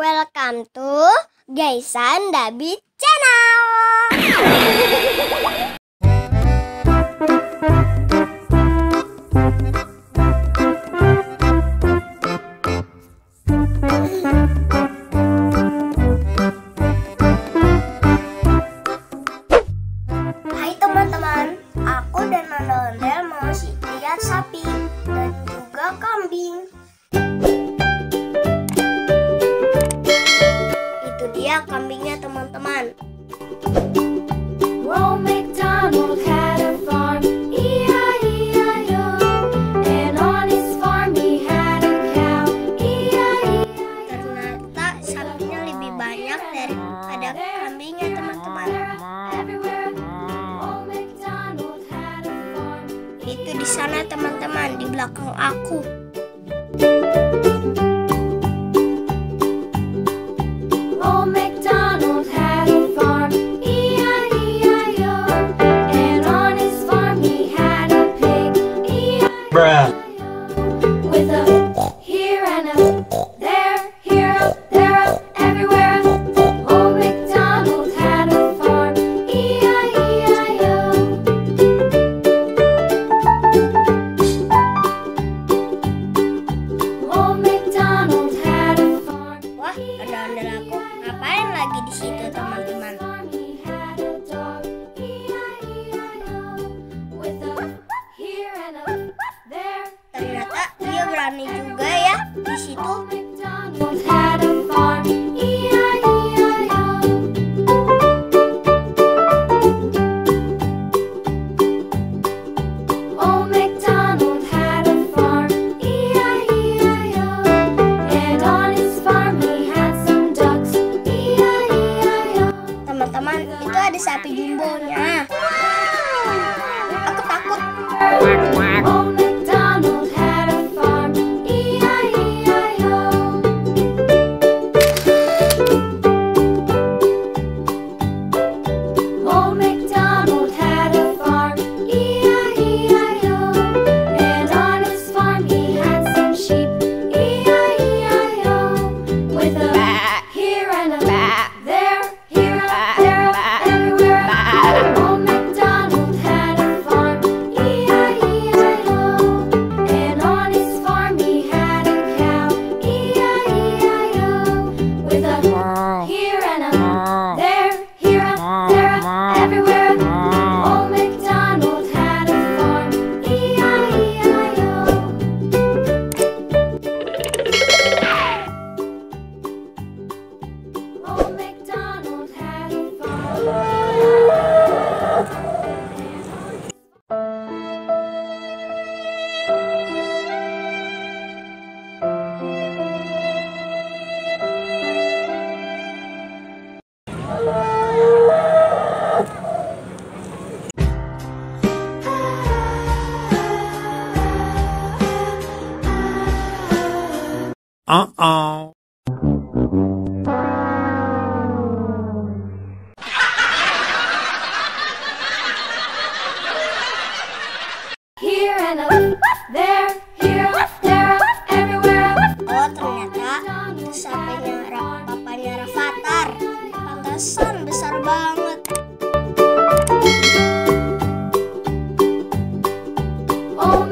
Welcome to Ghaisan Melihat Channel. Hai teman-teman, aku dan Ondel Ondel mau lihat sapi dan juga kambing. Itu dia kambingnya teman-teman. Old MacDonald had a farm, E-I-E-I-O. And on his farm he had a cow, E-I-E-I-O. Ternyata sapinya lebih banyak daripada kambingnya teman-teman. Everywhere, Old MacDonald had a farm. Itu di sana teman-teman, di belakang aku. Old MacDonald had a farm, E-I-E-I-O. And on his farm he had a pig, E-I-E-I-O. With a here and a there, here up, there up, everywhere. Old MacDonald had a farm, E-I-E-I-O. Old MacDonald had a farm. Wah, ada ondel aku. Ngapain lagi di situ teman-teman? He had a dog, E-I-E-I-O. With a here and a there. Ternyata dia berani juga ya di situ. MacDonald had a farm, E-I-E-I-O. Old MacDonald had a farm, E-I-E-I-O. And on his farm he had some ducks, E-I-E-I-O. Teman-teman, itu ada sapi jumbonya. Aku takut. Old MacDonald had a farm, E-I-E-I-O. Old MacDonald had a farm, E-I-E-I-O. And on his farm he had some sheep, E-I-E-I-O. With a here and a there, here up, there up, everywhere. Old MacDonald had a farm, E-I-E-I-O. And on his farm he had a cow, E-I-E-I-O. With a here and a there, here up, there up, everywhere. Old MacDonald had a farm, E-I-E-I-O. Old MacDonald had a farm. Uh-oh. Here and a there, here up, there up, everywhere. Oh, ternyata itu sapinya papanya Rafathar. Pantesan besar banget. Old